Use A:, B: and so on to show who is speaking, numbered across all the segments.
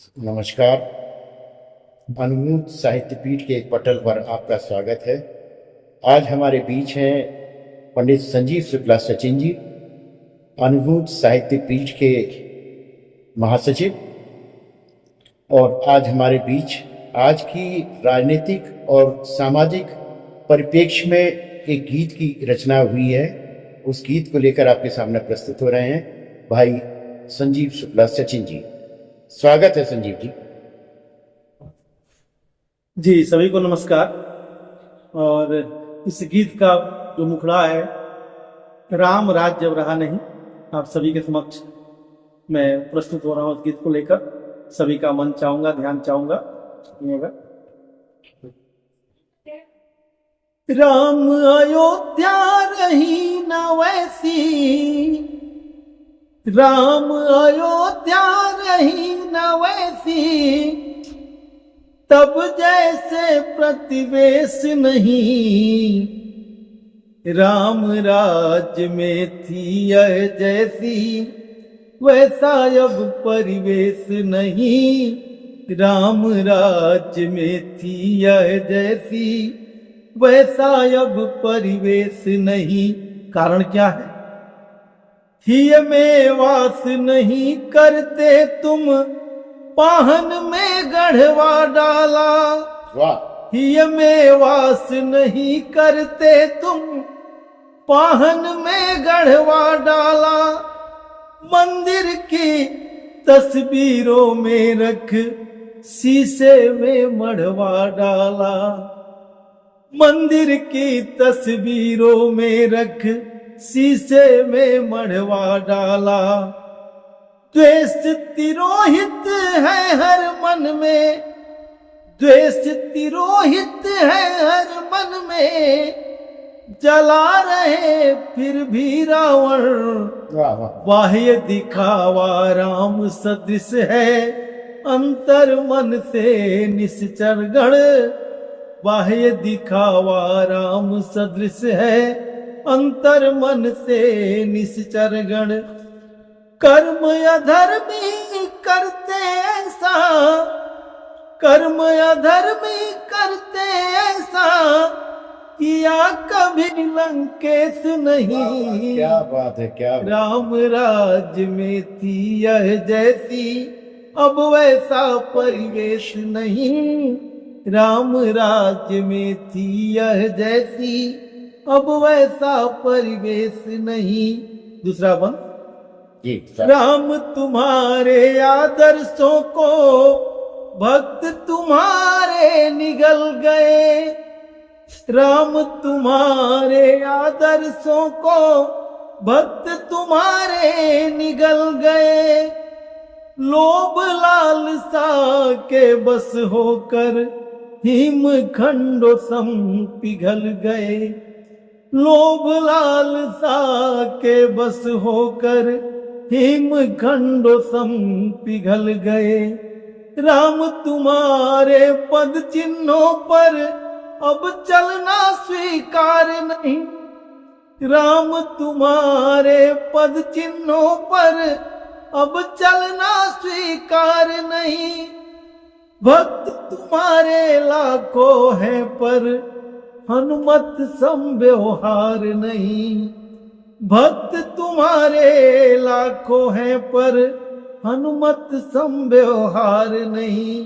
A: नमस्कार। अनूप साहित्य पीठ के एक पटल पर आपका स्वागत है। आज हमारे बीच हैं पंडित संजीव शुक्ला सचिन जी, अनूप साहित्य पीठ के महासचिव, और आज हमारे बीच आज की राजनीतिक और सामाजिक परिप्रेक्ष्य में एक गीत की रचना हुई है। उस गीत को लेकर आपके सामने प्रस्तुत हो रहे हैं भाई संजीव शुक्ला सचिन जी। स्वागत है संजीव जी।
B: जी, सभी को नमस्कार। और इस गीत का जो मुखड़ा है, राम राज जब रहा नहीं, आप सभी के समक्ष मैं प्रस्तुत हो रहा हूँ। इस गीत को लेकर सभी का मन चाहूंगा, ध्यान चाहूंगा। राम अयोध्या रही न वैसी, राम अयोध्या रही न वैसी, तब जैसे प्रतिवेश नहीं, राम राज्य में थी यह जैसी, वैसा अब परिवेश नहीं, राम राज्य में थी यह जैसी, वैसा अब परिवेश नहीं। कारण क्या है? हिय में वास नहीं करते तुम, पाहन में गढ़वा डाला।
A: वाह।
B: हिय में वास नहीं करते तुम, पाहन में गढ़वा डाला। मंदिर की तस्वीरों में रख, शीशे में मढ़वा डाला। मंदिर की तस्वीरों में रख, शीशे में मढ़वा डाला। द्वेष तिरोहित है हर मन में, द्वेष तिरोहित है हर मन में, जला रहे फिर भी रावण। बाह्य दिखावा राम सदृश है, अंतर मन से निश्चर गण। बाह्य दिखावा राम सदृश है, अंतर मन से निश्चर गण। कर्म अधर्मी करते ऐसा, कर्म अधर्मी करते ऐसा, किया कभी लंकेश नहीं।
A: क्या बात है, क्या बात।
B: राम राज्य में थी यह जैसी, अब वैसा परिवेश नहीं। राम राज्य में थी यह जैसी, अब वैसा परिवेश नहीं। दूसरा बंद। राम तुम्हारे आदर्शों को भक्त तुम्हारे निगल गए, राम तुम्हारे आदर्शों को भक्त तुम्हारे निगल गए। लोभ लालसा के बस होकर हिम खंडो सम पिघल गए। लोभ लालसा के बस होकर हिम खंडो सम पिघल गए। राम तुम्हारे पद चिन्हों पर अब चलना स्वीकार नहीं, राम तुम्हारे पद चिन्हों पर अब चलना स्वीकार नहीं। भक्त तुम्हारे लाखों हैं पर हनुमत सम व्यवहार नहीं। भक्त तुम्हारे लाखों हैं पर हनुमत सम व्यवहार नहीं।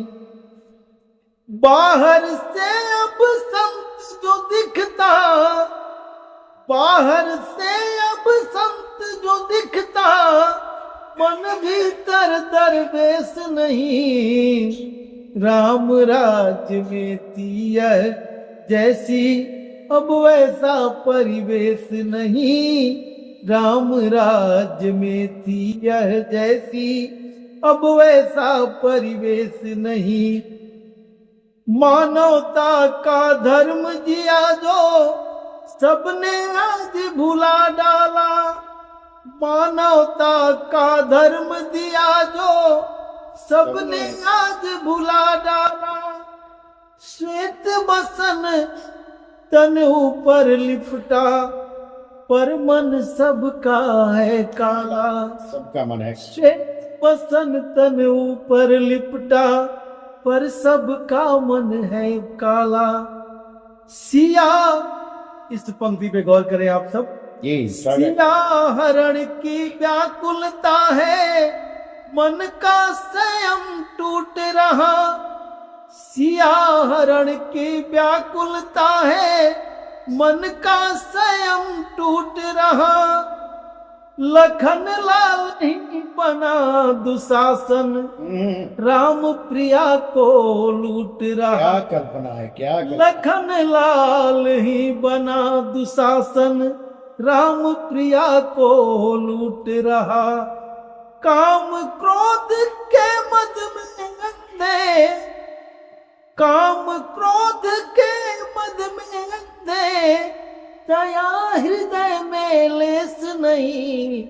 B: बाहर से अब संत जो दिखता, बाहर से अब संत जो दिखता, मन भीतर दरवेश नहीं। राम राज्य में थी यह जैसी, अब वैसा परिवेश नहीं। राम राज्य में थी यह जैसी, अब वैसा परिवेश नहीं। मानवता का धर्म जिया जो सबने आज भुला डाला। मानवता का धर्म दिया जो सबने आज भुला डाला। श्वेत बसन तन ऊपर लिपटा, पर मन सबका है काला।
A: सबका मन है।
B: श्वेत बसन तन ऊपर लिपटा, पर सबका मन है काला। सिया, इस पंक्ति पे गौर करें आप सब।
A: जी स्वागत।
B: सिया हरण की व्याकुलता है, मन का संयम टूट रहा। सिया हरण की व्याकुलता है, मन का संयम टूट रहा। लखन लाल ही बना दुशासन, राम प्रिया को लूट रहा।
A: क्या कल्पना है, क्या कल्पना।
B: लखन लाल ही बना दुशासन, राम प्रिया को लूट रहा। काम क्रोध के मद में अंधे, काम क्रोध के मद में अंधे, दया हृदय में लेस नहीं।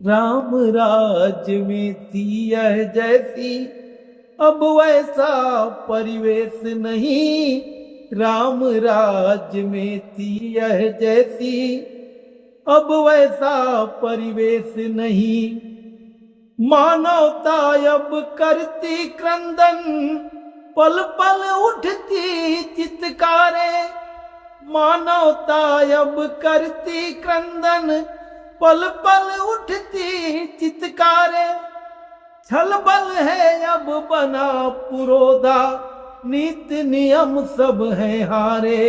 B: राम राज में थी यह जैसी, अब वैसा परिवेश नहीं। राम राज में थी यह जैसी, अब वैसा परिवेश नहीं। मानवता अब करती क्रंदन, पल पल उठती चित्कारे। मानवता अब करती क्रंदन, पल पल उठती चित्कारे। छल बल है अब बना पुरोधा, नीति नियम सब है हारे।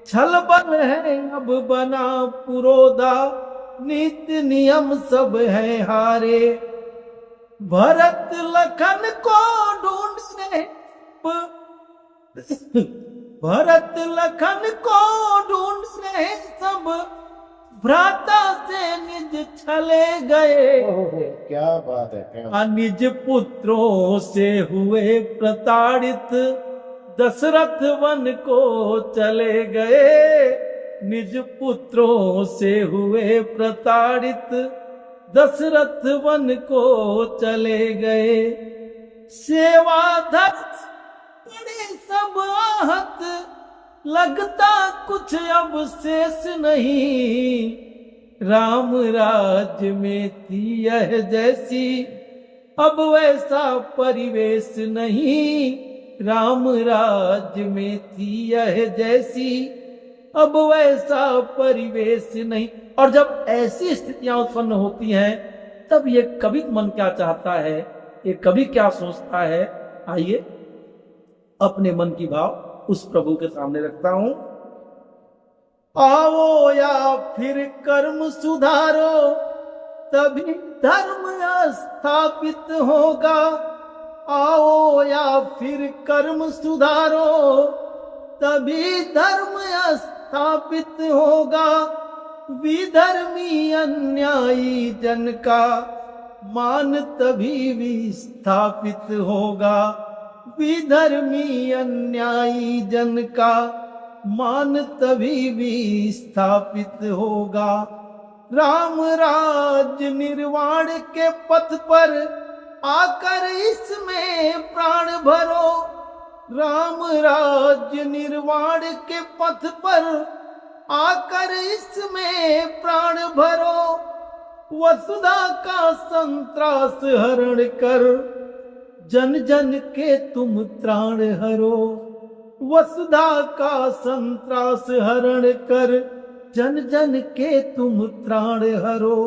B: छल बल है अब बना पुरोधा, नीति नियम सब है हारे। भरत लखन को ढूंढ रहे, भरत लखन को ढूंढ रहे सब, भ्राता से निज छले गए।
A: क्या बात है, क्या।
B: निज पुत्रों से हुए प्रताड़ित, दशरथ वन को चले गए। निज पुत्रों से हुए प्रताड़ित, दशरथ वन को चले गए। सेवाधर पड़े सब आहत, लगता कुछ अब शेष नहीं। राम राज में थी यह जैसी, अब वैसा परिवेश नहीं। राम राज में थी यह जैसी, अब वैसा परिवेश नहीं। और जब ऐसी स्थितियां उत्पन्न होती हैं, तब ये कवि मन क्या चाहता है, ये कवि क्या सोचता है, आइए अपने मन की भाव उस प्रभु के सामने रखता हूं। आओ या फिर कर्म सुधारो, तभी धर्म स्थापित होगा। आओ या फिर कर्म सुधारो, तभी धर्म स्थापित होगा। विधर्मी अन्यायी जन का मान तभी विस्थापित होगा। विधर्मी अन्यायी जन का मान तभी विस्थापित होगा। राम राज निर्वाण के पथ पर आकर इसमें प्राण भरो। राम राज निर्वाण के पथ पर आकर इसमें प्राण भरो। वसुधा का संत्रास हरण कर, जन जन के तुम त्राण हरो। वसुधा का संत्रास हरण कर, जन जन के तुम त्राण हरो।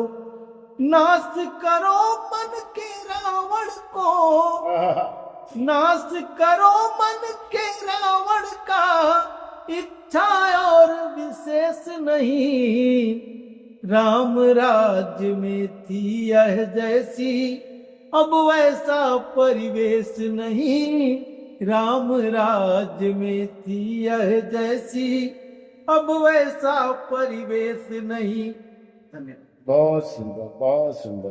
B: नाश करो मन के रावण को, नाश करो मन के रावण का, इच्छा और विशेष नहीं। राम राज्य में थी यह जैसी, अब वैसा परिवेश नहीं। राम राज्य में थी यह जैसी, अब वैसा परिवेश नहीं। धन्यवाद।
A: बहुत सुंदर, बहुत सुंदर।